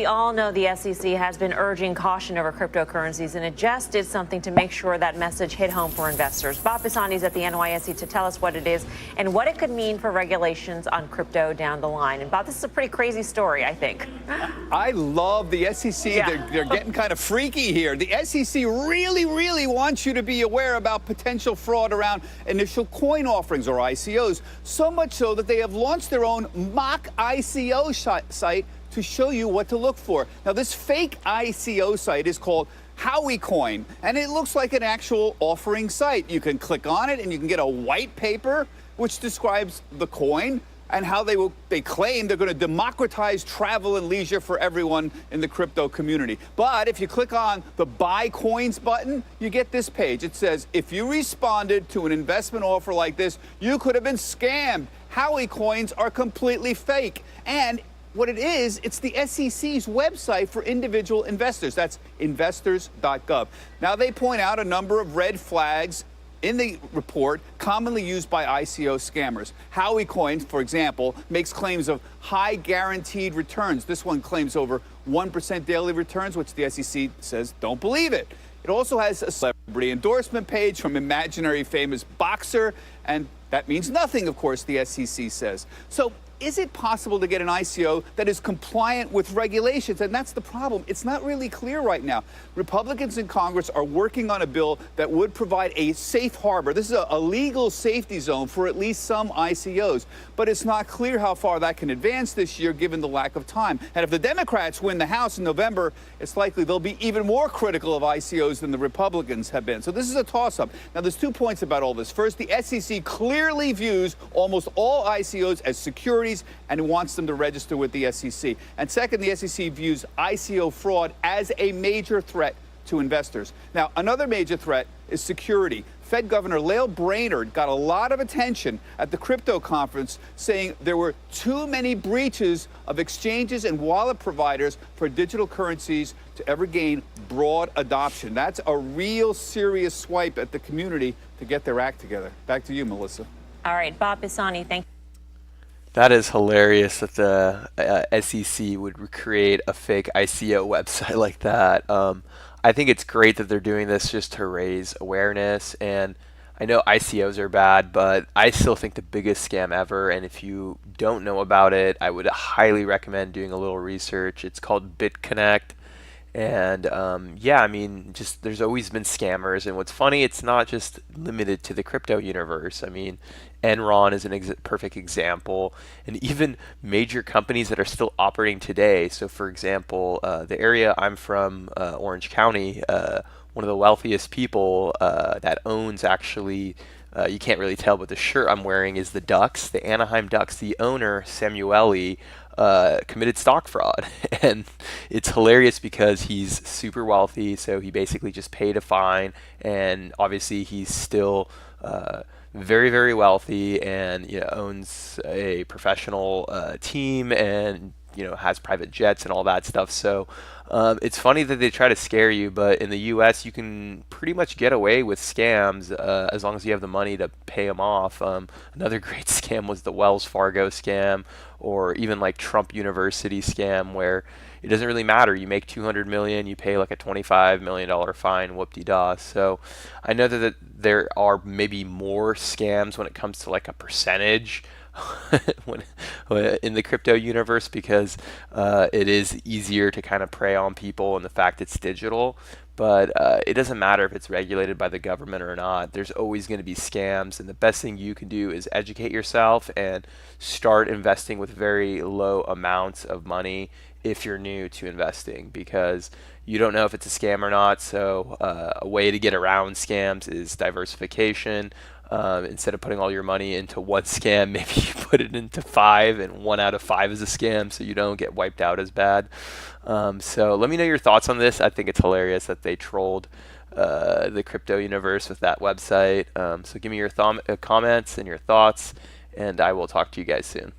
We all know the SEC has been urging caution over cryptocurrencies, and it just did something to make sure that message hit home for investors. Bob Pisani is at the NYSE to tell us what it is and what it could mean for regulations on crypto down the line. And Bob, this is a pretty crazy story, I think. I love the SEC. Yeah. They're getting kind of freaky here. The SEC really wants you to be aware about potential fraud around initial coin offerings, or ICOs, so much so that they have launched their own mock ICO site to show you what to look for. Now, this fake ICO site is called Coin, and it looks like an actual offering site. You can click on it and you can get a white paper which describes the coin and how they claim they're going to democratize travel and leisure for everyone in the crypto community. But if you click on the Buy Coins button, you get this page. It says, if you responded to an investment offer like this, you could have been scammed. Coins are completely fake. And what it is, it's the SEC's website for individual investors. That's investors.gov. Now, they point out a number of red flags in the report commonly used by ICO scammers. Coin, for example, makes claims of high guaranteed returns. This one claims over 1% daily returns, which the SEC says don't believe it. It also has a celebrity endorsement page from imaginary famous boxer, and that means nothing, of course, the SEC says. So is it possible to get an ICO that is compliant with regulations? And that's the problem. It's not really clear right now. Republicans in Congress are working on a bill that would provide a safe harbor. This is a legal safety zone for at least some ICOs. But it's not clear how far that can advance this year given the lack of time. And if the Democrats win the House in November, it's likely they'll be even more critical of ICOs than the Republicans have been. So this is a toss-up. Now, there's 2 points about all this. First, the SEC clearly views almost all ICOs as securities and wants them to register with the SEC. And second, the SEC views ICO fraud as a major threat to investors. Now, another major threat is security. Fed Governor Lael Brainerd got a lot of attention at the crypto conference, saying there were too many breaches of exchanges and wallet providers for digital currencies to ever gain broad adoption. That's a real serious swipe at the community to get their act together. Back to you, Melissa. All right, Bob Pisani, thank you. That is hilarious that the SEC would create a fake ICO website like that. I think it's great that they're doing this just to raise awareness. And I know ICOs are bad, but I still think the biggest scam ever. And if you don't know about it, I would highly recommend doing a little research. It's called BitConnect. And yeah, I mean, just there's always been scammers. And what's funny, it's not just limited to the crypto universe. I mean, Enron is an perfect example, and even major companies that are still operating today. So, for example, the area I'm from, Orange County, one of the wealthiest people that owns actually, you can't really tell, but the shirt I'm wearing is the Ducks, the Anaheim Ducks. The owner, Samueli, committed stock fraud. And it's hilarious because he's super wealthy, so he basically just paid a fine, and obviously he's still very wealthy, and owns a professional team, and has private jets and all that stuff. So it's funny that they try to scare you, but in the US you can pretty much get away with scams as long as you have the money to pay them off. Another great scam was the Wells Fargo scam, or even like Trump University scam, where it doesn't really matter. You make $200 million, you pay like a $25 million fine, whoop-de-da. So I know that there are maybe more scams when it comes to like a percentage when in the crypto universe, because it is easier to kind of prey on people and the fact it's digital. But it doesn't matter if it's regulated by the government or not. There's always going to be scams, and the best thing you can do is educate yourself and start investing with very low amounts of money if you're new to investing, because you don't know if it's a scam or not. So a way to get around scams is diversification. Instead of putting all your money into one scam, maybe you put it into 5, and 1 out of 5 is a scam, so you don't get wiped out as bad. So let me know your thoughts on this. I think it's hilarious that they trolled the crypto universe with that website. So give me your comments and your thoughts, and I will talk to you guys soon.